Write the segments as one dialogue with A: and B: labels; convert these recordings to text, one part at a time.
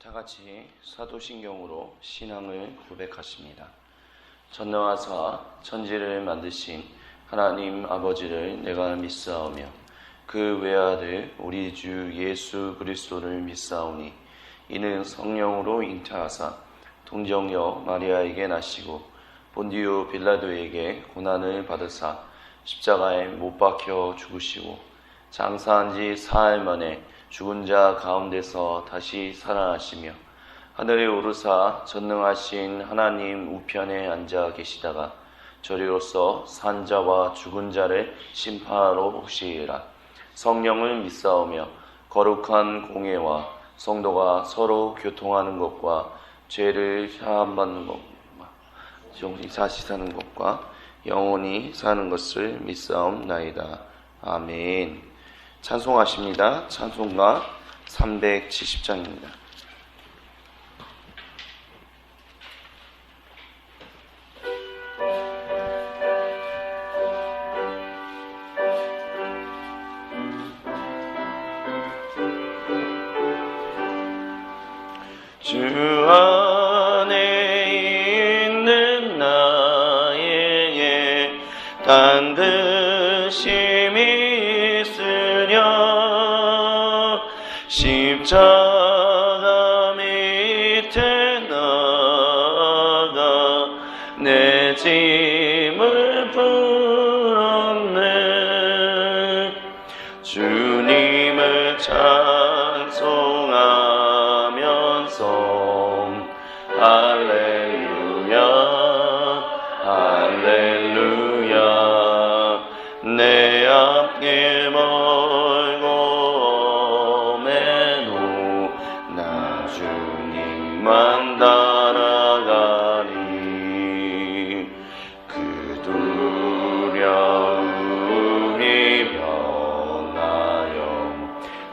A: 다 같이 사도신경으로 신앙을 고백하십니다. 전능하사 천지를 만드신 하나님 아버지를 내가 믿사오며 그 외아들 우리 주 예수 그리스도를 믿사오니 이는 성령으로 잉태하사 동정녀 마리아에게 나시고 본디오 빌라도에게 고난을 받으사 십자가에 못 박혀 죽으시고 장사한 지 사흘 만에 죽은 자 가운데서 다시 살아나시며 하늘에 오르사 전능하신 하나님 우편에 앉아 계시다가 저리로서 산 자와 죽은 자를 심판하러 오시리라. 성령을 믿사오며 거룩한 공예와 성도가 서로 교통하는 것과 죄를 사함받는 것과 다시 사는 것과 영원히 사는 것을 믿사옵나이다. 아멘. 찬송하십니다. 찬송가 370장입니다. 주 안에 있는 나에게 단드심이 있으려 십자가 밑에 나가 내 짐을 풀었네. 주님을 찬송하면서 할렐루야 할렐루야 내 앞에 멀고 매노 나 주님만 따라가리. 그 두려움이 변하여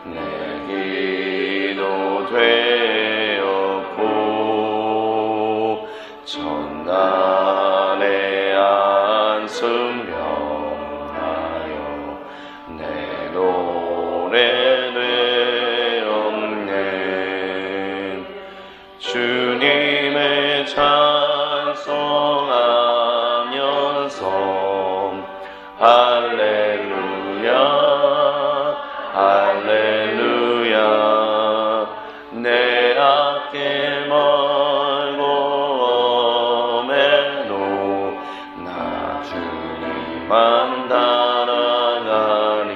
A: 내 기도 되었고 전날의 안숨 변하여 내 노래 되었네. 주님을 찬송하면서 할렐루야 할렐루야 내 앞에 멀고 매노 나 주님만 따라가리.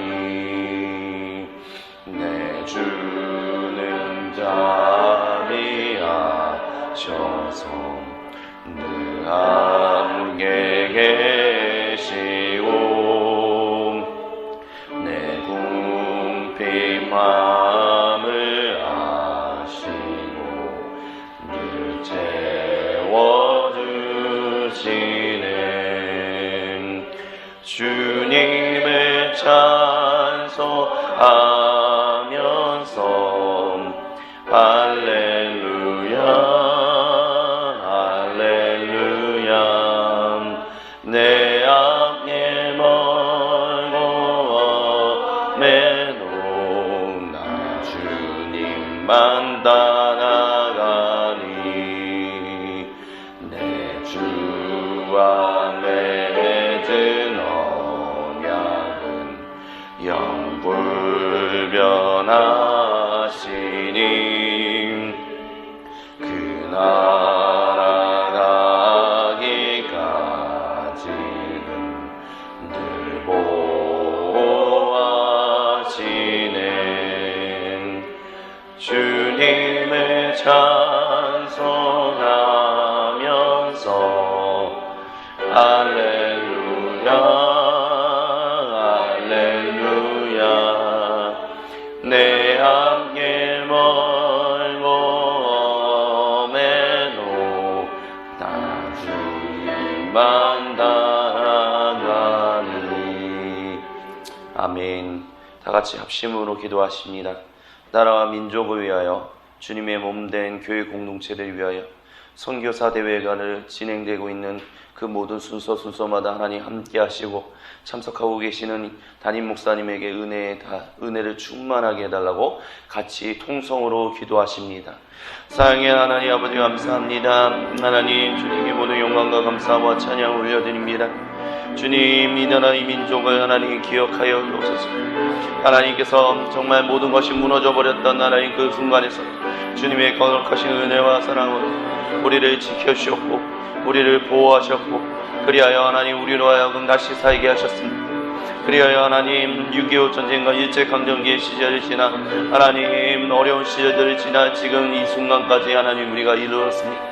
A: 내 주는 자비하셔서 늘 함께 계시고 내 궁핍 마음을 아시고 늘 채워주시네. 주님을 찬송하면서 할렐루야 할렐루야 내 앞에 멀고 매노 나 주님만 따라가리. 내 주와 맺은 언약은 영불변하시니 그 나라 가기까지는 늘 보호하시네. 주님을 찬송하면서 할렐루야 할렐루야 내 앞에 멀고 매노 나 주님만 따라가니. 아멘. 다같이 합심으로 기도하십니다. 나라와 민족을 위하여 주님의 몸된 교회 공동체를 위하여 선교사 대회가 진행되고 있는 그 모든 순서마다 하나님 함께 하시고 참석하고 계시는 담임 목사님에게 은혜를 충만하게 해달라고 같이 통성으로 기도하십니다. 사랑의 하나님 아버지 감사합니다. 하나님 주님께 모든 영광과 감사와 찬양을 올려드립니다. 주님 이 나라 이 민족을 하나님 기억하여 주옵소서. 하나님께서 정말 모든 것이 무너져 버렸던 하나님 그 순간에서 주님의 거룩하신 은혜와 사랑으로 우리를 지켜주셨고 우리를 보호하셨고 그리하여 하나님 우리로 하여금 다시 살게 하셨습니다. 그리하여 하나님 6.25 전쟁과 일제강점기의 시절을 지나 하나님 어려운 시절들을 지나 지금 이 순간까지 하나님 우리가 이르렀습니다.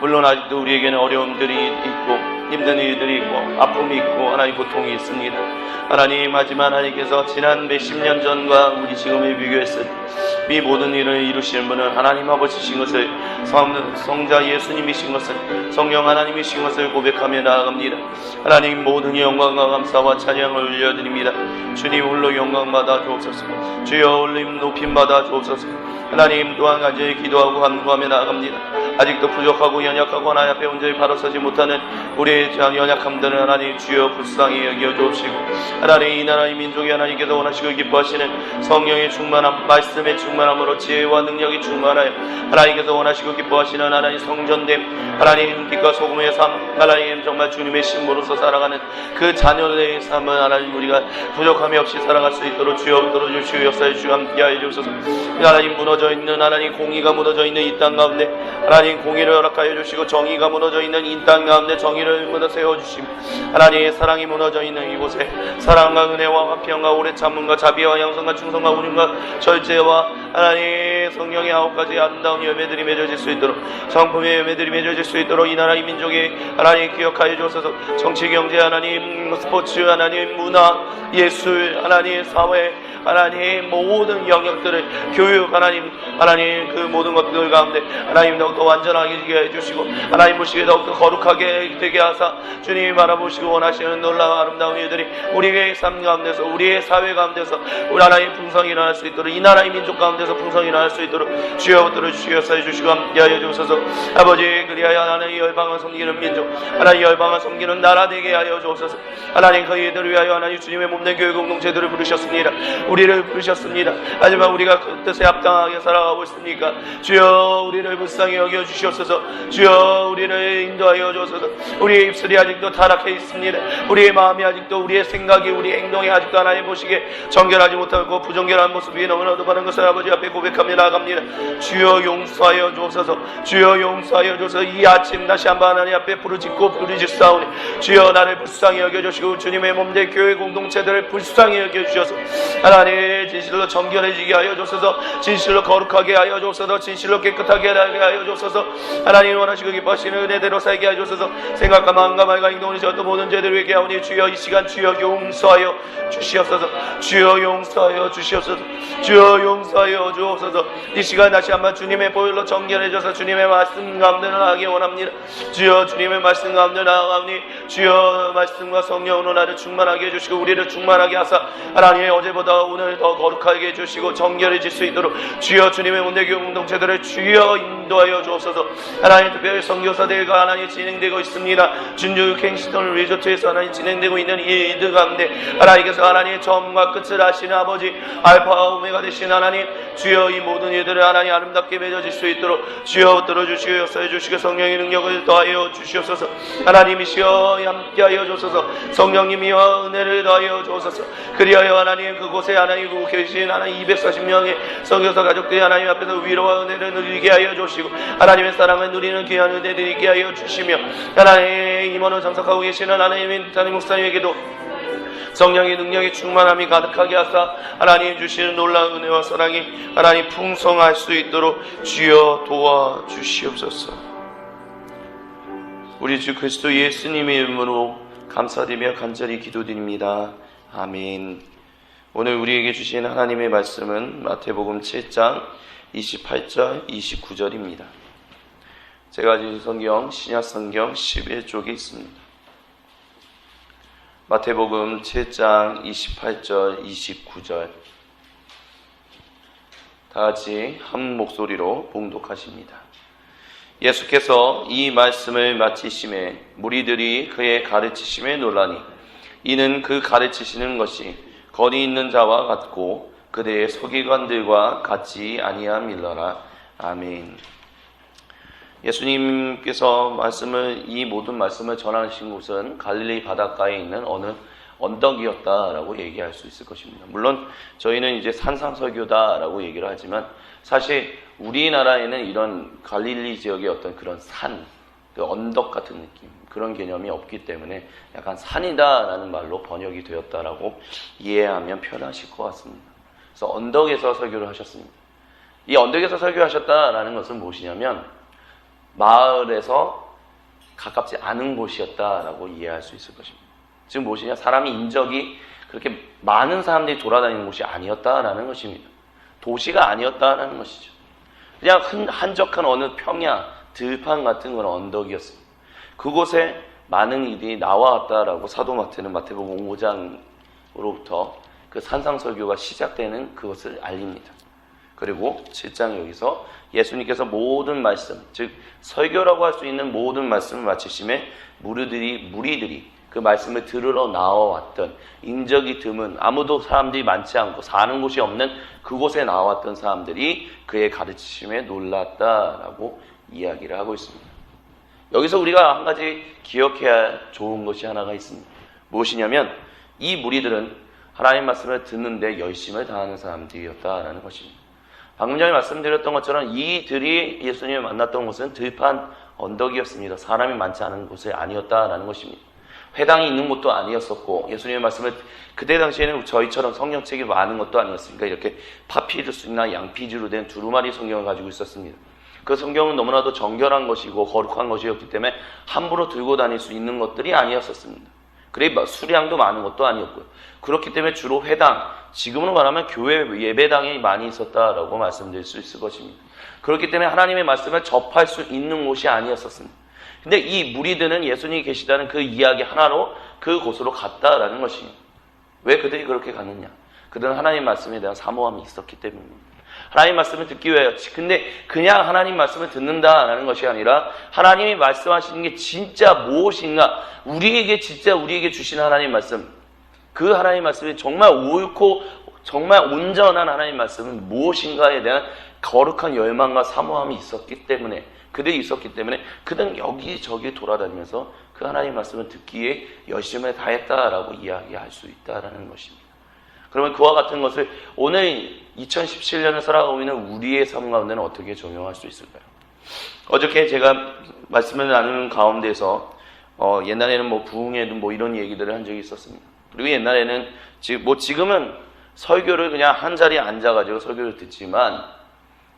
A: 물론 아직도 우리에게는 어려움들이 있고 힘든 일들이 있고 아픔이 있고 하나님 고통이 있습니다. 하나님 하지만 하나님께서 지난 몇십 년 전과 우리 지금을 비교했을 때 이 모든 일을 이루시는 분은 하나님 아버지신 것을 성자 예수님이신 것을 성령 하나님이신 것을 고백하며 나아갑니다. 하나님 모든 영광과 감사와 찬양을 올려드립니다. 주님 홀로 영광 받아 주옵소서. 주여 올림 높임 받아 주옵소서. 하나님 또한 간절히 기도하고 간구하며 나아갑니다. 아직도 부족하고 연약하고 하나님 앞에 온전히 바로 서지 못하는 우리의 연약함들을 하나님 주여 불쌍히 여겨 주옵시고 하나님 이 나라 이 민족이 하나님께서 원하시고 기뻐하시는 성령의 충만함 말씀의 충만함으로 지혜와 능력이 충만하여 하나님께서 원하시고 기뻐하시는 하나님 성전됨 하나님 빛과 소금의 삶 하나님 정말 주님의 신부로서 살아가는 그 자녀들의 삶을 하나님 우리가 부족함이 없이 살아갈 수 있도록 주여 붙들어 주시고 역사에 주여 함께하여 주옵소서. 하나님 무너져 있는 하나님 공의가 무너져 있는 이 땅 가운데 하나님 공의를 허락하여 주시고 정의가 무너져 있는 이 땅 가운데 정의를 무너 세워주시고 하나님의 사랑이 무너져 있는 이곳에 사랑과 은혜와 화평과 오래 참음과 자비와 양성과 충성과 운임과 절제와 하나님 성령의 9가지 아름다운 열매들이 맺어질 수 있도록 성품의 열매들이 맺어질 수 있도록 이 나라 이 민족이 하나님 기억하여 주옵소서. 정치 경제 하나님 스포츠 하나님 문화 예술 하나님 사회 하나님 모든 영역들을 교육 하나님 그 모든 것들 가운데 하나님 더욱더 완전하게 해주시고 하나님 보시기에 더욱더 거룩하게 되게 하사 주님이 바라보시고 원하시는 놀라운 아름다운 일들이 우리의 삶 가운데서 우리의 사회 가운데서 우리 하나님 풍성이 일어날 수 있도록 이 나라의 민족 가운데서 풍성이 일어날 수 있도록 주여 들어주시고 역사해 주시고 함께하여 주옵소서. 아버지 그리하여 하나님 열방을 섬기는 민족 하나님 열방을 섬기는 나라 되게 하여 주옵소서. 하나님 그 이들을 위하여 하나님 주님의 몸된 교회 공동체들을 부르셨습니다. 우리를 부르셨습니다. 하지만 우리가 그 뜻에 합당하게 살아가고 있습니까? 주여 우리를 불쌍히 여겨 주시옵소서. 주여 우리를 인도하여 주옵소서. 우리의 입술이 아직도 타락해 있습니다. 우리의 마음이 아직도 우리의 생각이 우리의 행동이 아직도 하나님 보시기에 정결하지 못하고 부정결한 모습이 너무나도 많은 것을 아버지 앞에 고백하며 나아갑니다. 주여 용서하여 주옵소서. 주여 용서하여 주옵소서. 이 아침 다시 한번 하나님 앞에 부르짖사오니 주여 나를 불쌍히 여겨주시고 주님의 몸된 교회 공동체들을 불쌍히 여겨주셔서 하나님 진실로 정결해지게 하여 주옵소서. 진실로 거룩하게 하여 주옵소서. 진실로 깨끗하게 하여 주옵소서. 하나님 원하시고 기뻐하시는 은혜대로 살게 하여 주옵소서. 생각과 마음과 말과 행동을 어떤 모든 죄들을 회개하오니 주여 이 시간 주여 용서하여 주시옵소서. 주여 용서하여 주시옵소서. 주여 용서하여 주옵소서. 이 시간 다시 한번 주님의 보혈로 정결해져서 주님의 말씀 가운데 나가기 원합니다. 주여 주님의 말씀 가운데 나아가오니 주여 말씀과 성령으로 나를 충만하게 해주시고 우리를 충만하게 하사 하나님의 어제보다 오늘 더 거룩하게 해주시고 정결해질 수 있도록 주여 주님의 문대교 공동체들을 주여 인도하여 주옵소서. 하나님 특별히 선교사 대회가 하나님 진행되고 있습니다. 준주 갱시턴 리조트에서 하나님 진행되고 있는 이 일들 가운데 하나님께서 하나님의 처음과 끝을 아시는 아버지 알파와 오메가 되신 하나님 주여 이 모든 일들을 하나님 아름답게 맺어질 수 있도록 주여 들어주시고 역사해 주시고 성령의 능력을 더하여 주시옵소서. 하나님이시여 함께하여 주옵소서. 성령님이여 은혜를 더하여 주옵소서. 그리하여 하나님 그곳에 하나님 그 계신 하나님 240명의 선교사 가족들이 하나님 앞에서 위로와 은혜를 누리게 하여 주시고 하나님의 사랑을 누리는 귀한 은혜를 있게 하여 주시며 하나님 임원을 참석하고 계시는 하나님의 담임 목사님에게도 성령의 능력의 충만함이 가득하게 하사 하나님 주시는 놀라운 은혜와 사랑이 하나님 풍성할 수 있도록 주여 도와주시옵소서. 우리 주 그리스도 예수님의 이름으로 감사드리며 간절히 기도드립니다. 아멘. 오늘 우리에게 주신 하나님의 말씀은 마태복음 7장 28절 29절입니다. 제가 가진 성경 신약성경 11쪽에 있습니다. 마태복음 7장 28절 29절 다 같이 한 목소리로 봉독하십니다. 예수께서 이 말씀을 마치심에 무리들이 그의 가르치심에 놀라니 이는 그 가르치시는 것이 거리 있는 자와 같고 그대의 서기관들과 같지 아니함일러라. 아멘. 예수님께서 이 모든 말씀을 전하신 곳은 갈릴리 바닷가에 있는 어느 언덕이었다라고 얘기할 수 있을 것입니다. 물론 저희는 이제 산상설교다라고 얘기를 하지만 사실 우리나라에는 이런 갈릴리 지역의 어떤 그런 산, 그 언덕 같은 느낌, 그런 개념이 없기 때문에 약간 산이다라는 말로 번역이 되었다라고 이해하면 편하실 것 같습니다. 그래서 언덕에서 설교를 하셨습니다. 이 언덕에서 설교하셨다라는 것은 무엇이냐면 마을에서 가깝지 않은 곳이었다라고 이해할 수 있을 것입니다. 지금 무엇이냐? 사람이 인적이 그렇게 많은 사람들이 돌아다니는 곳이 아니었다라는 것입니다. 도시가 아니었다라는 것이죠. 그냥 한적한 어느 평야, 들판 같은 그런 언덕이었습니다. 그곳에 많은 이들이 나와왔다라고 사도 마태는 마태복음 5장으로부터 그 산상설교가 시작되는 그것을 알립니다. 그리고 7장 여기서 예수님께서 모든 말씀, 즉 설교라고 할 수 있는 모든 말씀을 마치심에 무리들이 그 말씀을 들으러 나와왔던 인적이 드문 아무도 사람들이 많지 않고 사는 곳이 없는 그곳에 나왔던 사람들이 그의 가르치심에 놀랐다라고 이야기를 하고 있습니다. 여기서 우리가 한 가지 기억해야 좋은 것이 하나가 있습니다. 무엇이냐면 이 무리들은 하나님 말씀을 듣는데 열심을 다하는 사람들이었다라는 것입니다. 방금 전에 말씀드렸던 것처럼 이들이 예수님을 만났던 곳은 들판 언덕이었습니다. 사람이 많지 않은 곳이 아니었다라는 것입니다. 회당이 있는 곳도 아니었었고 예수님의 말씀을 그때 당시에는 저희처럼 성경책이 많은 것도 아니었으니까 이렇게 파피루스나 양피지로 된 두루마리 성경을 가지고 있었습니다. 그 성경은 너무나도 정결한 것이고 거룩한 것이었기 때문에 함부로 들고 다닐 수 있는 것들이 아니었었습니다. 그리고 수량도 많은 것도 아니었고요. 그렇기 때문에 주로 회당, 지금으로 말하면 교회 예배당이 많이 있었다라고 말씀드릴 수 있을 것입니다. 그렇기 때문에 하나님의 말씀을 접할 수 있는 곳이 아니었었습니다. 근데 이 무리들은 예수님이 계시다는 그 이야기 하나로 그곳으로 갔다라는 것입니다. 왜 그들이 그렇게 갔느냐? 그들은 하나님 말씀에 대한 사모함이 있었기 때문입니다. 하나님 말씀을 듣기 위하여. 근데 그냥 하나님 말씀을 듣는다라는 것이 아니라 하나님이 말씀하시는 게 진짜 무엇인가, 우리에게 주신 하나님 말씀, 그 하나님 말씀이 정말 옳고 정말 온전한 하나님 말씀은 무엇인가에 대한 거룩한 열망과 사모함이 있었기 때문에, 그들이 있었기 때문에 그들은 여기저기 돌아다니면서 그 하나님 말씀을 듣기에 열심을 다했다라고 이야기할 수 있다라는 것입니다. 그러면 그와 같은 것을 오늘 2017년을 살아가고 있는 우리의 삶 가운데는 어떻게 적용할 수 있을까요? 어저께 제가 말씀을 나누는 가운데서 옛날에는 부흥회도 이런 얘기들을 한 적이 있었습니다. 그리고 옛날에는 지금은 설교를 그냥 한 자리에 앉아가지고 설교를 듣지만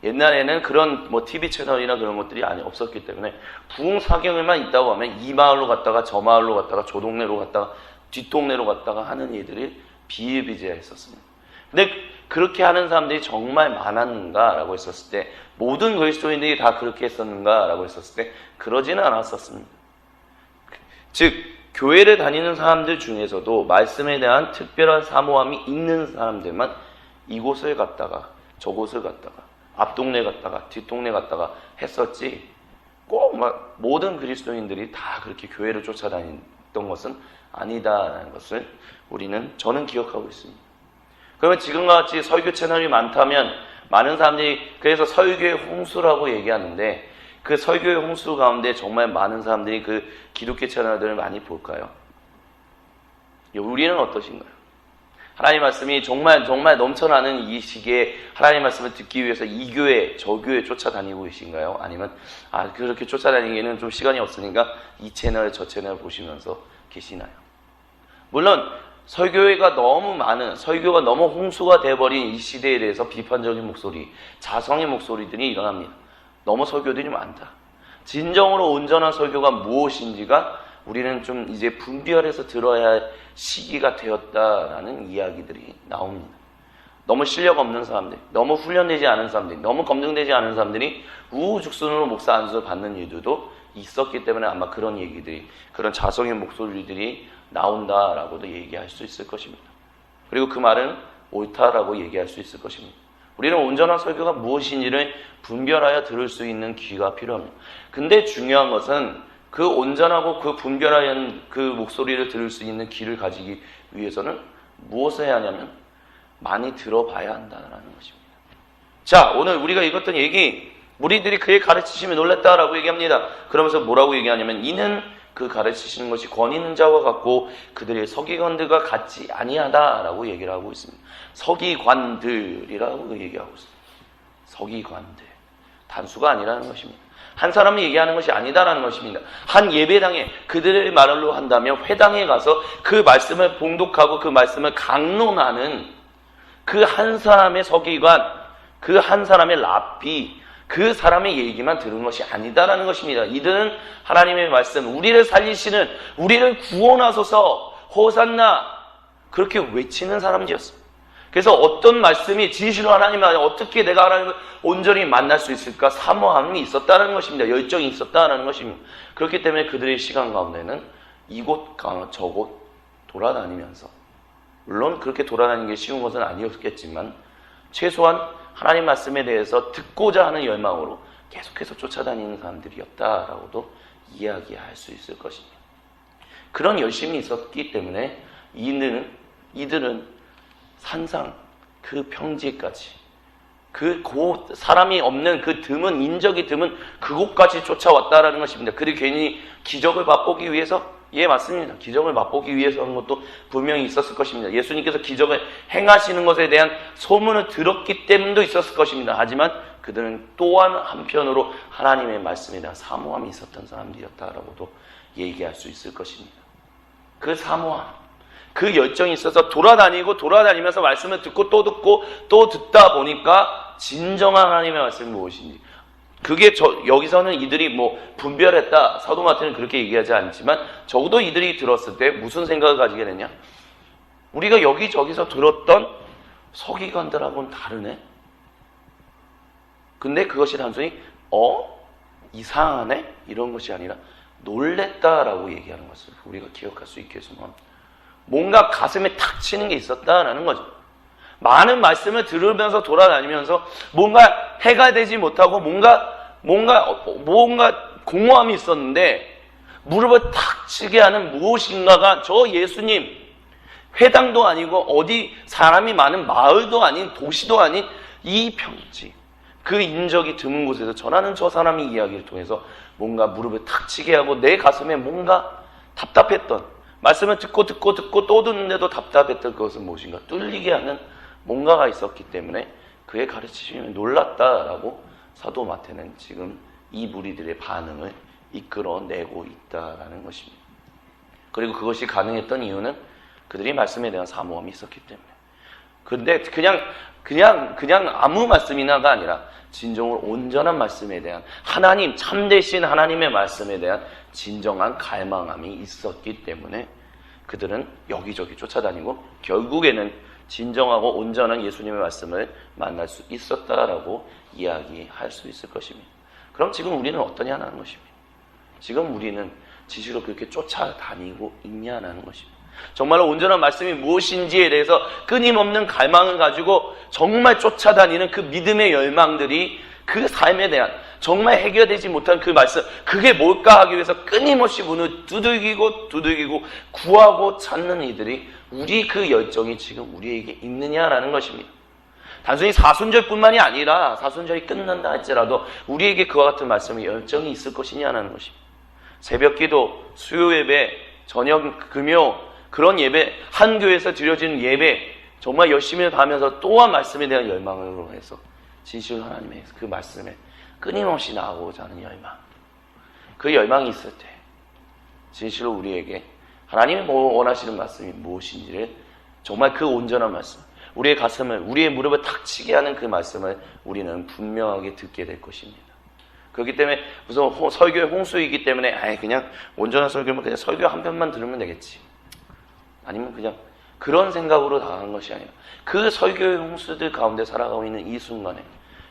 A: 옛날에는 그런 TV 채널이나 그런 것들이 없었기 때문에 부흥 사경에만 있다고 하면 이 마을로 갔다가 저 마을로 갔다가 저 동네로 갔다가 뒷동네로 갔다가 하는 일들이 비일비재했었습니다. 근데 그렇게 하는 사람들이 정말 많았는가라고 했었을 때, 모든 그리스도인들이 다 그렇게 했었는가라고 했었을 때 그러지는 않았었습니다. 즉 교회를 다니는 사람들 중에서도 말씀에 대한 특별한 사모함이 있는 사람들만 이곳을 갔다가 저곳을 갔다가 앞동네 갔다가 뒷동네 갔다가 했었지, 꼭 모든 그리스도인들이 다 그렇게 교회를 쫓아다녔던 것은 아니다라는 것을 저는 기억하고 있습니다. 그러면 지금과 같이 설교 채널이 많다면 많은 사람들이 그래서 설교의 홍수라고 얘기하는데, 그 설교의 홍수 가운데 정말 많은 사람들이 그 기독교 채널들을 많이 볼까요? 우리는 어떠신가요? 하나님 말씀이 정말 넘쳐나는 이 시기에 하나님 말씀을 듣기 위해서 이 교회 저 교회 쫓아다니고 계신가요? 아니면 그렇게 쫓아다니기에는 좀 시간이 없으니까 이 채널 저 채널 보시면서 계시나요? 물론 설교가 너무 홍수가 돼버린 이 시대에 대해서 비판적인 목소리, 자성의 목소리들이 일어납니다. 너무 설교들이 많다. 진정으로 온전한 설교가 무엇인지가 우리는 좀 이제 분별해서 들어야 할 시기가 되었다라는 이야기들이 나옵니다. 너무 실력 없는 사람들, 너무 훈련되지 않은 사람들, 너무 검증되지 않은 사람들이 우후죽순으로 목사 안수를 받는 일들도 있었기 때문에 아마 그런 얘기들이, 그런 자성의 목소리들이 나온다라고도 얘기할 수 있을 것입니다. 그리고 그 말은 옳다라고 얘기할 수 있을 것입니다. 우리는 온전한 설교가 무엇인지를 분별하여 들을 수 있는 귀가 필요합니다. 근데 중요한 것은 그 온전하고 그 분별하여 그 목소리를 들을 수 있는 귀를 가지기 위해서는 무엇을 해야 하냐면 많이 들어봐야 한다는 것입니다. 자, 오늘 우리가 읽었던 얘기, 무리들이 그의 가르치심에 놀랐다라고 얘기합니다. 그러면서 뭐라고 얘기하냐면 이는 그 가르치시는 것이 권위 있는 자와 같고 그들의 서기관들과 같지 아니하다라고 얘기를 하고 있습니다. 서기관들이라고 얘기하고 있습니다. 서기관들. 단수가 아니라는 것입니다. 한 사람이 얘기하는 것이 아니다라는 것입니다. 한 예배당에 그들의 말로 한다면 회당에 가서 그 말씀을 봉독하고 그 말씀을 강론하는 그 한 사람의 서기관, 그 한 사람의 랍비, 그 사람의 얘기만 들은 것이 아니다라는 것입니다. 이들은 하나님의 말씀, 우리를 살리시는, 우리를 구원하소서, 호산나 그렇게 외치는 사람들이었습니다. 그래서 어떤 말씀이 진실로 하나님 안에 어떻게 내가 하나님을 온전히 만날 수 있을까 사모함이 있었다는 것입니다. 열정이 있었다는 것입니다. 그렇기 때문에 그들의 시간 가운데는 이곳 저곳 돌아다니면서, 물론 그렇게 돌아다니는 게 쉬운 것은 아니었겠지만 최소한 하나님 말씀에 대해서 듣고자 하는 열망으로 계속해서 쫓아다니는 사람들이었다라고도 이야기할 수 있을 것입니다. 그런 열심이 있었기 때문에 이들은 산상 그 평지까지, 그 사람이 없는 그 드문, 인적이 드문 그곳까지 쫓아왔다라는 것입니다. 그들이 괜히 기적을 맛보기 위해서, 예, 맞습니다. 기적을 맛보기 위해서 한 것도 분명히 있었을 것입니다. 예수님께서 기적을 행하시는 것에 대한 소문을 들었기 때문도 있었을 것입니다. 하지만 그들은 또한 한편으로 하나님의 말씀에 대한 사모함이 있었던 사람들이었다라고도 얘기할 수 있을 것입니다. 그 사모함, 그 열정이 있어서 돌아다니면서 말씀을 듣고 또 듣다 보니까 진정한 하나님의 말씀이 무엇인지, 그게 여기서는 이들이 분별했다, 사도 마태는 그렇게 얘기하지 않지만 적어도 이들이 들었을 때 무슨 생각을 가지게 되냐? 우리가 여기저기서 들었던 서기관들하고는 다르네. 근데 그것이 단순히 이상하네? 이런 것이 아니라 놀랬다라고 얘기하는 것을 우리가 기억할 수 있게 해서 뭔가 가슴에 탁 치는 게 있었다라는 거죠. 많은 말씀을 들으면서 돌아다니면서 뭔가 해가 되지 못하고 뭔가 공허함이 있었는데 무릎을 탁 치게 하는 무엇인가가 저 예수님, 회당도 아니고 어디 사람이 많은 마을도 아닌 도시도 아닌 이 평지, 그 인적이 드문 곳에서 전하는 저 사람의 이야기를 통해서 뭔가 무릎을 탁 치게 하고 내 가슴에 뭔가 답답했던, 말씀을 듣고 또 듣는데도 답답했던 그것은 무엇인가 뚫리게 하는 뭔가가 있었기 때문에 그의 가르치심에 놀랐다라고 사도 마태는 지금 이 무리들의 반응을 이끌어내고 있다라는 것입니다. 그리고 그것이 가능했던 이유는 그들이 말씀에 대한 사모함이 있었기 때문에. 근데 그냥 아무 말씀이나가 아니라 진정으로 온전한 말씀에 대한, 하나님, 참되신 하나님의 말씀에 대한 진정한 갈망함이 있었기 때문에 그들은 여기저기 쫓아다니고 결국에는 진정하고 온전한 예수님의 말씀을 만날 수 있었다라고 이야기할 수 있을 것입니다. 그럼 지금 우리는 어떠냐는 것입니다. 지금 우리는 지시로 그렇게 쫓아다니고 있냐는 것입니다. 정말로 온전한 말씀이 무엇인지에 대해서 끊임없는 갈망을 가지고 정말 쫓아다니는 그 믿음의 열망들이 그 삶에 대한 정말 해결되지 못한 그 말씀, 그게 뭘까 하기 위해서 끊임없이 문을 두들기고 구하고 찾는 이들이, 우리 그 열정이 지금 우리에게 있느냐라는 것입니다. 단순히 사순절뿐만이 아니라 사순절이 끝난다 할지라도 우리에게 그와 같은 말씀의 열정이 있을 것이냐라는 것입니다. 새벽기도, 수요예배, 저녁 금요, 그런 예배, 한 교회에서 드려지는 예배 정말 열심히 하면서 또한 말씀에 대한 열망으로 해서 진실 하나님의 그 말씀에 끊임없이 나아가고자 하는 열망, 그 열망이 있을 때 진실로 우리에게 하나님이 원하시는 말씀이 무엇인지를, 정말 그 온전한 말씀, 우리의 가슴을, 우리의 무릎을 탁 치게 하는 그 말씀을 우리는 분명하게 듣게 될 것입니다. 그렇기 때문에 무슨 설교의 홍수이기 때문에 그냥 온전한 설교면 그냥 설교 한 편만 들으면 되겠지, 아니면 그냥 그런 생각으로 당하는 것이 아니라 그 설교의 홍수들 가운데 살아가고 있는 이 순간에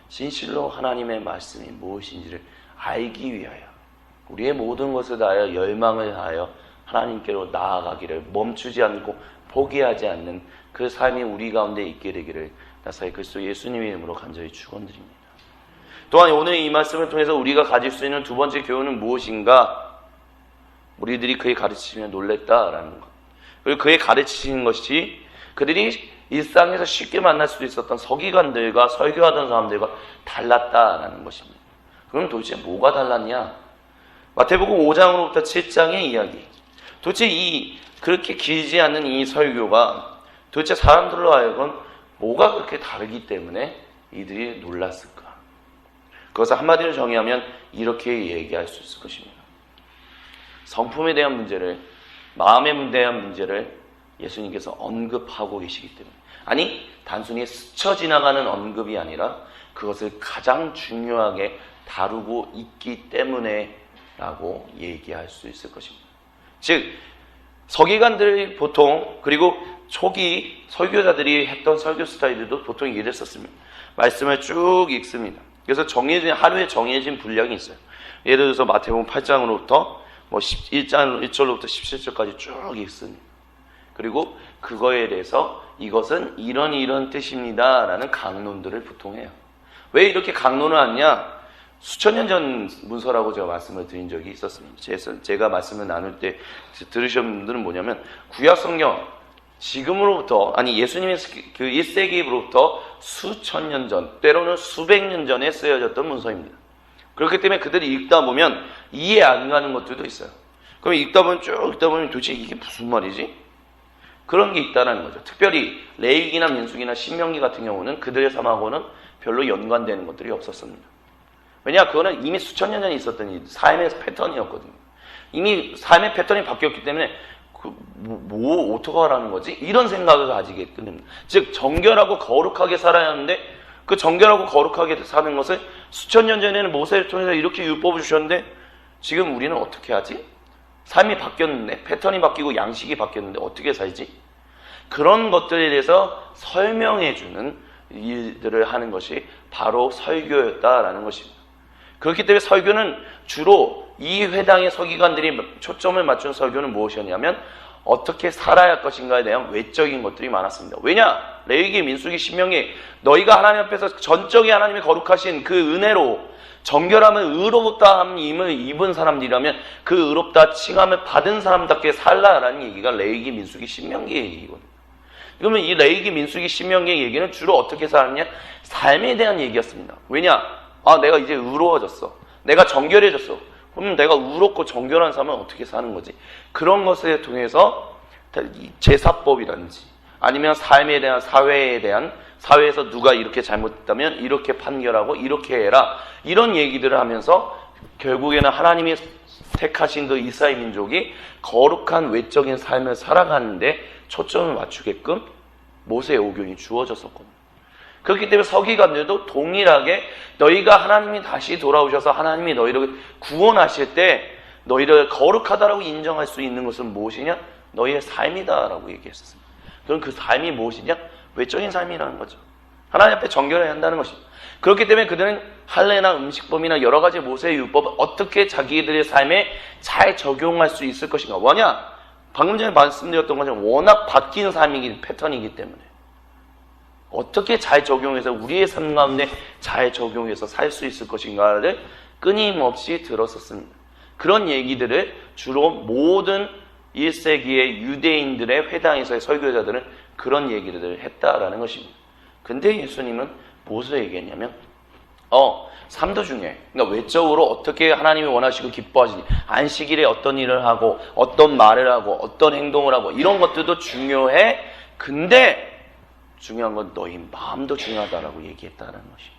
A: 진실로 하나님의 말씀이 무엇인지를 알기 위하여 우리의 모든 것을 다하여 열망을 다하여 하나님께로 나아가기를 멈추지 않고 포기하지 않는 그 삶이 우리 가운데 있게 되기를 나사렛 그리스도 예수님의 이름으로 간절히 축원드립니다. 또한 오늘 이 말씀을 통해서 우리가 가질 수 있는 두 번째 교훈은 무엇인가? 우리들이 그의 가르치심에 놀랬다라는 것. 그리고 그의 가르치시는 것이 그들이 일상에서 쉽게 만날 수도 있었던 서기관들과 설교하던 사람들과 달랐다라는 것입니다. 그럼 도대체 뭐가 달랐냐? 마태복음 5장으로부터 7장의 이야기. 도대체 그렇게 길지 않은 이 설교가 도대체 사람들로 하여금 뭐가 그렇게 다르기 때문에 이들이 놀랐을까? 그것을 한마디로 정의하면 이렇게 얘기할 수 있을 것입니다. 성품에 대한 문제를, 마음에 대한 문제를 예수님께서 언급하고 계시기 때문에, 아니 단순히 스쳐 지나가는 언급이 아니라 그것을 가장 중요하게 다루고 있기 때문에 라고 얘기할 수 있을 것입니다. 즉 서기관들이 보통, 그리고 초기 설교자들이 했던 설교 스타일들도 보통 이랬었습니다. 말씀을 쭉 읽습니다. 그래서 하루에 정해진 분량이 있어요. 예를 들어서 마태복음 8장으로부터 1절로부터 17절까지 쭉 읽습니다. 그리고 그거에 대해서 이것은 이런 뜻입니다 라는 강론들을 보통 해요. 왜 이렇게 강론을 하냐? 수천 년 전 문서라고 제가 말씀을 드린 적이 있었습니다. 제가 말씀을 나눌 때 들으신 분들은 뭐냐면, 구약 성경 지금으로부터, 아니 예수님의 그 1세기로부터 수천 년 전, 때로는 수백 년 전에 쓰여졌던 문서입니다. 그렇기 때문에 그들이 읽다 보면 이해 안 가는 것들도 있어요. 그럼 읽다 보면 도대체 이게 무슨 말이지? 그런 게 있다는 거죠. 특별히 레위기나 민수기나 신명기 같은 경우는 그들의 삶하고는 별로 연관되는 것들이 없었습니다. 왜냐? 그거는 이미 수천 년 전에 있었던 삶의 패턴이었거든요. 이미 삶의 패턴이 바뀌었기 때문에 어떻게 하라는 거지? 이런 생각을 가지게 됩니다. 즉 정결하고 거룩하게 살아야 하는데, 그 정결하고 거룩하게 사는 것을 수천 년 전에는 모세를 통해서 이렇게 율법을 주셨는데 지금 우리는 어떻게 하지? 삶이 바뀌었는데, 패턴이 바뀌고 양식이 바뀌었는데 어떻게 살지? 그런 것들에 대해서 설명해주는 일들을 하는 것이 바로 설교였다라는 것입니다. 그렇기 때문에 설교는 주로 이 회당의 서기관들이 초점을 맞춘 설교는 무엇이었냐면 어떻게 살아야 할 것인가에 대한 외적인 것들이 많았습니다. 왜냐? 레위기, 민수기, 신명기, 너희가 하나님 앞에서 전적인 하나님이 거룩하신 그 은혜로 정결함을 의롭다함을 입은 사람들이라면 그 의롭다 칭함을 받은 사람답게 살라라는 얘기가 레위기, 민수기, 신명기의 얘기거든요. 그러면 이 레위기, 민수기, 신명기의 얘기는 주로 어떻게 살았냐? 삶에 대한 얘기였습니다. 왜냐? 내가 이제 의로워졌어. 내가 정결해졌어. 그럼 내가 의롭고 정결한 삶은 어떻게 사는 거지? 그런 것을 통해서 제사법이라든지 아니면 삶에 대한, 사회에서 누가 이렇게 잘못했다면 이렇게 판결하고 이렇게 해라, 이런 얘기들을 하면서 결국에는 하나님이 택하신 그 이스라엘 민족이 거룩한 외적인 삶을 살아가는데 초점을 맞추게끔 모세의 오경이 주어졌었거든요. 그렇기 때문에 서기관들도 동일하게 너희가 하나님이 다시 돌아오셔서 하나님이 너희를 구원하실 때 너희를 거룩하다라고 인정할 수 있는 것은 무엇이냐? 너희의 삶이다라고 얘기했습니다. 그럼 그 삶이 무엇이냐? 외적인 삶이라는 거죠. 하나님 앞에 정결해야 한다는 것입니다. 그렇기 때문에 그들은 할례나 음식법이나 여러 가지 모세의 율법을 어떻게 자기들의 삶에 잘 적용할 수 있을 것인가? 뭐냐? 방금 전에 말씀드렸던 것처럼 워낙 바뀐 패턴이기 때문에 어떻게 잘 적용해서 우리의 삶 가운데 잘 적용해서 살 수 있을 것인가를 끊임없이 들었었습니다. 그런 얘기들을 주로 모든 1세기의 유대인들의 회당에서의 설교자들은 그런 얘기들을 했다라는 것입니다. 근데 예수님은 무엇을 얘기했냐면 삶도 중요해. 그러니까 외적으로 어떻게 하나님이 원하시고 기뻐하시니, 안식일에 어떤 일을 하고 어떤 말을 하고 어떤 행동을 하고 이런 것들도 중요해. 근데 중요한 건 너희 마음도 중요하다라고 얘기했다는 것이.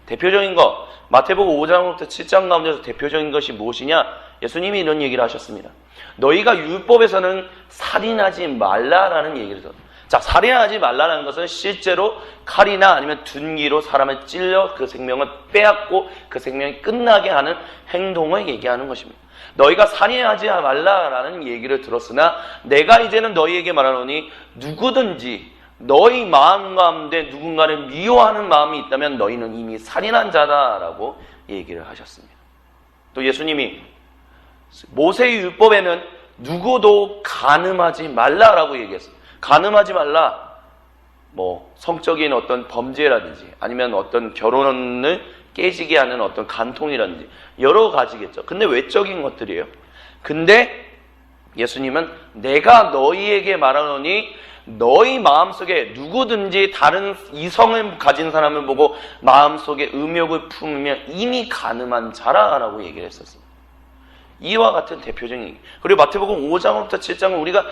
A: 대표적인 거, 마태복음 5장부터 7장 가운데서 대표적인 것이 무엇이냐? 예수님이 이런 얘기를 하셨습니다. 너희가 율법에서는 살인하지 말라라는 얘기를 했어요. 자, 살인하지 말라는 것은 실제로 칼이나 아니면 둔기로 사람을 찔려 그 생명을 빼앗고 그 생명이 끝나게 하는 행동을 얘기하는 것입니다. 너희가 살인하지 말라라는 얘기를 들었으나 내가 이제는 너희에게 말하노니 누구든지 너희 마음 가운데 누군가를 미워하는 마음이 있다면 너희는 이미 살인한 자다라고 얘기를 하셨습니다. 또 예수님이 모세의 율법에는 누구도 간음하지 말라라고 얘기했어요. 간음하지 말라. 뭐 성적인 어떤 범죄라든지 아니면 어떤 결혼을 깨지게 하는 어떤 간통이라든지 여러 가지겠죠. 근데 외적인 것들이에요. 근데 예수님은 내가 너희에게 말하노니 너희 마음속에 누구든지 다른 이성을 가진 사람을 보고 마음속에 음욕을 품으면 이미 간음한 자라라고 얘기를 했었습니다. 이와 같은 대표적인 얘기. 그리고 마태복음 5장부터 7장은 우리가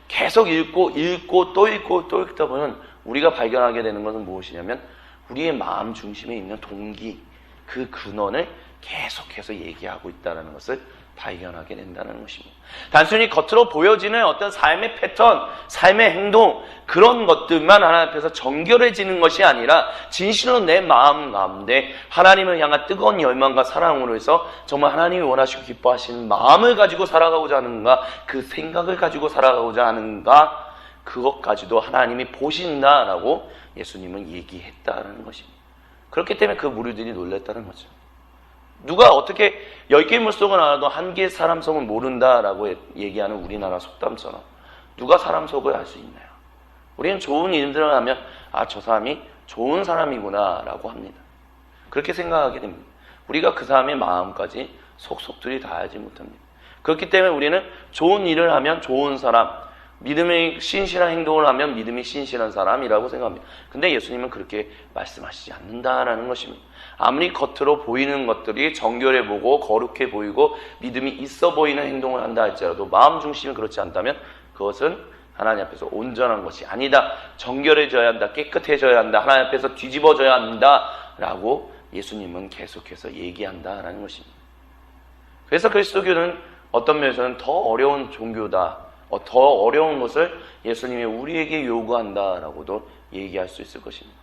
A: 계속 읽고 또 읽다 보면 우리가 발견하게 되는 것은 무엇이냐면 우리의 마음 중심에 있는 동기, 그 근원을 계속해서 얘기하고 있다는 것을 발견하게 된다는 것입니다. 단순히 겉으로 보여지는 어떤 삶의 패턴, 삶의 행동, 그런 것들만 하나님 앞에서 정결해지는 것이 아니라 진실로 내 마음 가운데 하나님을 향한 뜨거운 열망과 사랑으로 해서 정말 하나님이 원하시고 기뻐하시는 마음을 가지고 살아가고자 하는가, 그 생각을 가지고 살아가고자 하는가, 그것까지도 하나님이 보신다라고 예수님은 얘기했다는 것입니다. 그렇기 때문에 그 무리들이 놀랐다는 거죠. 누가 어떻게 10개의 물속은 알아도 한 개의 사람 속은 모른다라고 얘기하는 우리나라 속담처럼 누가 사람 속을 알 수 있나요? 우리는 좋은 일들을 하면 저 사람이 좋은 사람이구나 라고 합니다. 그렇게 생각하게 됩니다. 우리가 그 사람의 마음까지 속속들이 다 알지 못합니다. 그렇기 때문에 우리는 좋은 일을 하면 좋은 사람, 믿음의 신실한 행동을 하면 믿음이 신실한 사람이라고 생각합니다. 근데 예수님은 그렇게 말씀하시지 않는다라는 것입니다. 아무리 겉으로 보이는 것들이 정결해 보고 거룩해 보이고 믿음이 있어 보이는 행동을 한다 할지라도 마음 중심이 그렇지 않다면 그것은 하나님 앞에서 온전한 것이 아니다. 정결해져야 한다. 깨끗해져야 한다. 하나님 앞에서 뒤집어져야 한다. 라고 예수님은 계속해서 얘기한다라는 것입니다. 그래서 그리스도교는 어떤 면에서는 더 어려운 종교다. 더 어려운 것을 예수님이 우리에게 요구한다라고도 얘기할 수 있을 것입니다.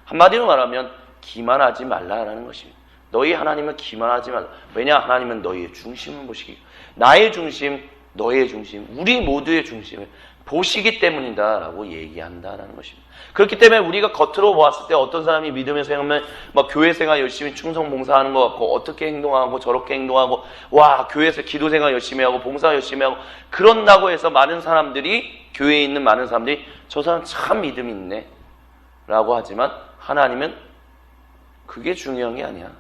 A: 한마디로 말하면 기만하지 말라라는 것입니다. 너희 하나님은 기만하지 말라. 왜냐? 하나님은 너희의 중심을 보시기, 나의 중심, 너의 중심, 우리 모두의 중심을 보시기 때문이다라고 얘기한다라는 것입니다. 그렇기 때문에 우리가 겉으로 보았을 때 어떤 사람이 믿음의 생활을 막 교회 생활 열심히 충성 봉사하는 것 같고 어떻게 행동하고 저렇게 행동하고 와 교회에서 기도 생활 열심히 하고 봉사 열심히 하고 그런다고 해서 많은 사람들이 교회에 있는 많은 사람들이 저 사람 참 믿음이 있네 라고 하지만 하나님은 그게 중요한 게 아니야.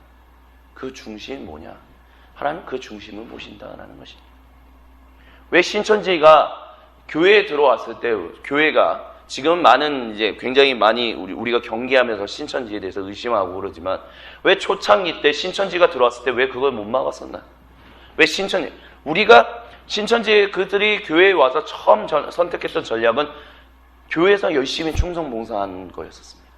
A: 그 중심이 뭐냐? 하나님 그 중심을 보신다라는 것입니다. 왜 신천지가 교회에 들어왔을 때 교회가 지금 많은 이제 굉장히 많이 우리가 경계하면서 신천지에 대해서 의심하고 그러지만 왜 초창기 때 신천지가 들어왔을 때 왜 그걸 못 막았었나? 왜 우리가 신천지 그들이 교회에 와서 처음 선택했던 전략은 교회에서 열심히 충성 봉사하는 거였었습니다.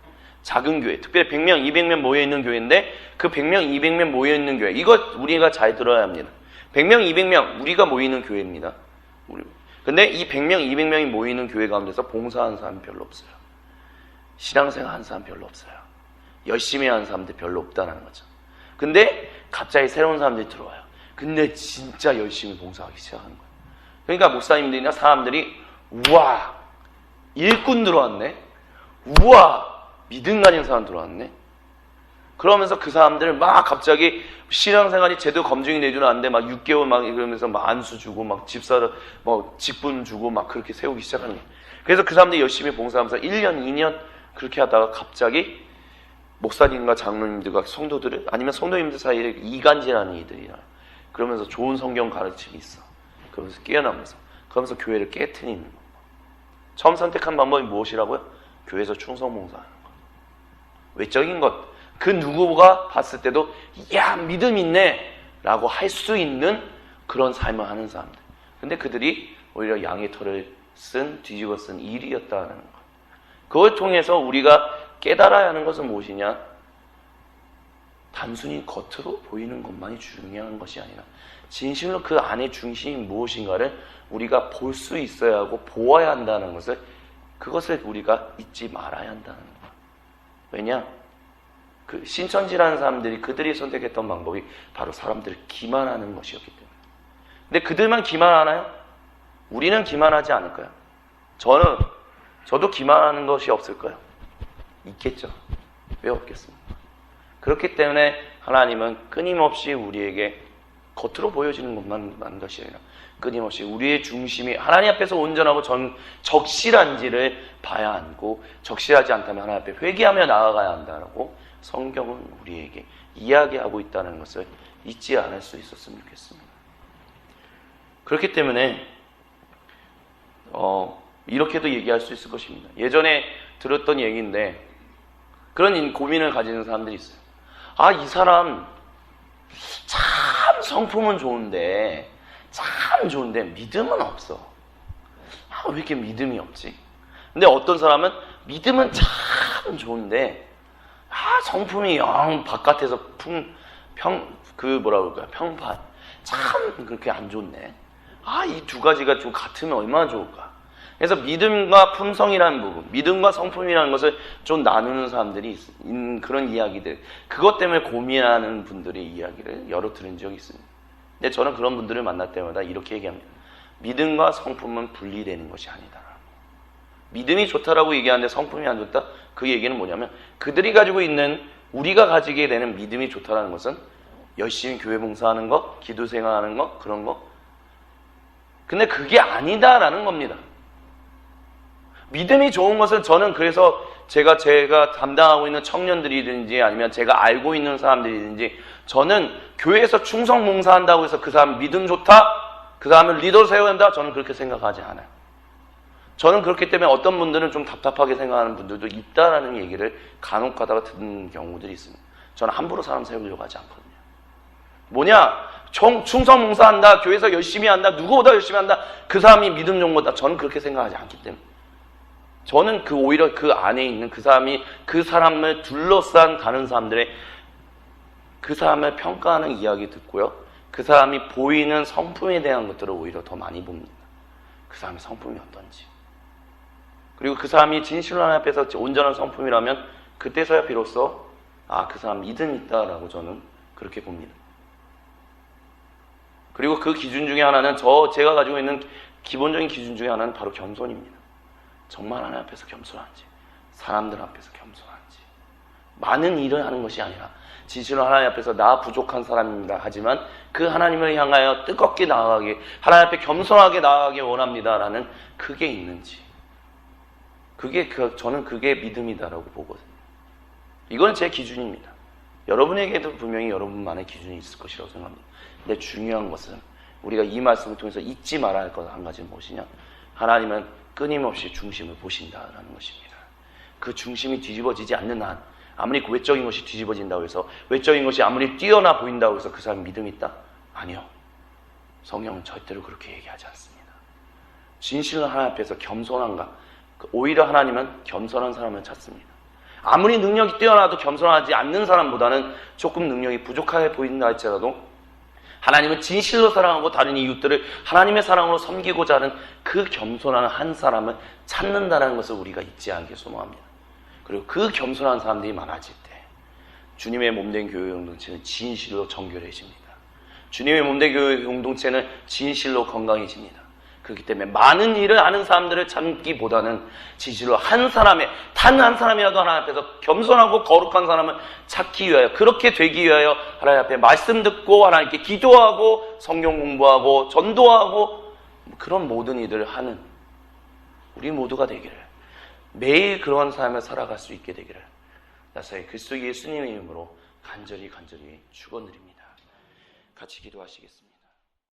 A: 작은 교회, 특별히 100명, 200명 모여있는 교회인데 그 100명, 200명 모여있는 교회, 이거 우리가 잘 들어야 합니다. 100명, 200명 우리가 모이는 교회입니다. 근데 이 100명, 200명이 모이는 교회 가운데서 봉사하는 사람이 별로 없어요. 신앙생활 하는 사람 별로 없어요. 열심히 하는 사람들 별로 없다는 거죠. 근데 갑자기 새로운 사람들이 들어와요. 근데 진짜 열심히 봉사하기 시작하는 거예요. 그러니까 목사님들이나 사람들이 우와 일꾼 들어왔네, 우와 믿음 가진 사람 들어왔네. 그러면서 그 사람들을 막 갑자기 신앙생활이 제대로 검증이 되지는 않는데 막 6개월 막 이러면서 막 안수 주고 막 집사를 뭐 직분 주고 막 그렇게 세우기 시작하는 거예요. 그래서 그 사람들이 열심히 봉사하면서 1년, 2년 그렇게 하다가 갑자기 목사님과 장로님들과 성도들을 아니면 성도님들 사이에 이간질하는 이들이 나요. 그러면서 좋은 성경 가르침이 있어. 그러면서 깨어나면서 그러면서 교회를 깨트리는 거예요. 처음 선택한 방법이 무엇이라고요? 교회에서 충성봉사하는 것. 외적인 것. 그 누구가 봤을 때도 야 믿음 있네 라고 할 수 있는 그런 삶을 하는 사람들. 근데 그들이 오히려 양의 털을 뒤집어 쓴 일이었다는 것. 그걸 통해서 우리가 깨달아야 하는 것은 무엇이냐? 단순히 겉으로 보이는 것만이 중요한 것이 아니라 진실로 그 안의 중심이 무엇인가를 우리가 볼 수 있어야 하고 보아야 한다는 것을, 그것을 우리가 잊지 말아야 한다는 것. 왜냐? 그 신천지라는 사람들이 그들이 선택했던 방법이 바로 사람들을 기만하는 것이었기 때문에. 근데 그들만 기만하나요? 우리는 기만하지 않을까요? 저도 기만하는 것이 없을까요? 있겠죠. 왜 없겠습니까? 그렇기 때문에 하나님은 끊임없이 우리에게 겉으로 보여지는 것만 것이 아니라 끊임없이 우리의 중심이 하나님 앞에서 온전하고 적실한지를 봐야 하고, 적실하지 않다면 하나님 앞에 회개하며 나아가야 한다라고 성경은 우리에게 이야기하고 있다는 것을 잊지 않을 수 있었으면 좋겠습니다. 그렇기 때문에 이렇게도 얘기할 수 있을 것입니다. 예전에 들었던 얘기인데 그런 고민을 가지는 사람들이 있어요. 아, 이 사람 참 성품은 좋은데 믿음은 없어. 아, 왜 이렇게 믿음이 없지? 근데 어떤 사람은 믿음은 참 좋은데 성품이 영 바깥에서 평판 참 그렇게 안 좋네. 이 두 가지가 좀 같으면 얼마나 좋을까. 그래서 믿음과 품성이라는 부분, 믿음과 성품이라는 것을 좀 나누는 사람들이 있는 그런 이야기들, 그것 때문에 고민하는 분들의 이야기를 여러 들은 적이 있습니다. 근데 저는 그런 분들을 만날 때마다 이렇게 얘기합니다. 믿음과 성품은 분리되는 것이 아니다. 믿음이 좋다라고 얘기하는데 성품이 안 좋다? 그 얘기는 뭐냐면 그들이 가지고 있는, 우리가 가지게 되는 믿음이 좋다라는 것은 열심히 교회 봉사하는 것, 기도 생활하는 것, 그런 거. 근데 그게 아니다라는 겁니다. 믿음이 좋은 것은, 저는 그래서 제가 담당하고 있는 청년들이든지 아니면 제가 알고 있는 사람들이든지, 저는 교회에서 충성 봉사한다고 해서 그 사람 믿음 좋다? 그 사람을 리더로 세워야 한다? 저는 그렇게 생각하지 않아요. 저는 그렇기 때문에 어떤 분들은 좀 답답하게 생각하는 분들도 있다라는 얘기를 간혹 가다가 듣는 경우들이 있습니다. 저는 함부로 사람 세우려고 하지 않거든요. 뭐냐? 충성 봉사한다, 교회에서 열심히 한다, 누구보다 열심히 한다, 그 사람이 믿음 좋은 거다. 저는 그렇게 생각하지 않기 때문에. 저는 오히려 그 안에 있는 그 사람을 둘러싼 다른 사람들의 그 사람을 평가하는 이야기 듣고요. 그 사람이 보이는 성품에 대한 것들을 오히려 더 많이 봅니다. 그 사람의 성품이 어떤지. 그리고 그 사람이 진실로 하나님 앞에서 온전한 성품이라면 그때서야 비로소 그 사람 믿음이 있다라고 저는 그렇게 봅니다. 그리고 그 기준 중에 하나는 제가 가지고 있는 기본적인 기준 중에 하나는 바로 겸손입니다. 정말 하나님 앞에서 겸손한지, 사람들 앞에서 겸손한지, 많은 일을 하는 것이 아니라 진실로 하나님 앞에서 나 부족한 사람입니다. 하지만 그 하나님을 향하여 뜨겁게 나아가게, 하나님 앞에 겸손하게 나아가기 원합니다라는 그게 있는지, 저는 그게 믿음이다라고 보거든요. 이건 제 기준입니다. 여러분에게도 분명히 여러분만의 기준이 있을 것이라고 생각합니다. 근데 중요한 것은 우리가 이 말씀을 통해서 잊지 말아야 할 것 한 가지는 무엇이냐? 하나님은 끊임없이 중심을 보신다라는 것입니다. 그 중심이 뒤집어지지 않는 한, 아무리 외적인 것이 뒤집어진다고 해서, 외적인 것이 아무리 뛰어나 보인다고 해서 그 사람이 믿음이 있다? 아니요. 성경은 절대로 그렇게 얘기하지 않습니다. 진실로 하나님 앞에서 겸손한가? 오히려 하나님은 겸손한 사람을 찾습니다. 아무리 능력이 뛰어나도 겸손하지 않는 사람보다는 조금 능력이 부족하게 보인다 할지라도 하나님은 진실로 사랑하고 다른 이웃들을 하나님의 사랑으로 섬기고자 하는 그 겸손한 한 사람을 찾는다는 것을 우리가 잊지 않게 소망합니다. 그리고 그 겸손한 사람들이 많아질 때 주님의 몸된 교회 공동체는 진실로 정결해집니다. 주님의 몸된 교회 공동체는 진실로 건강해집니다. 그렇기 때문에 많은 일을 아는 사람들을 찾기보다는 진실로 단 한 사람이라도 하나님 앞에서 겸손하고 거룩한 사람을 찾기 위하여, 그렇게 되기 위하여 하나님 앞에 말씀 듣고 하나님께 기도하고 성경 공부하고 전도하고 그런 모든 일들을 하는 우리 모두가 되기를, 매일 그런 삶을 살아갈 수 있게 되기를 나사의 그리스도 예수님의 이름으로 간절히 축원드립니다. 같이 기도하시겠습니다.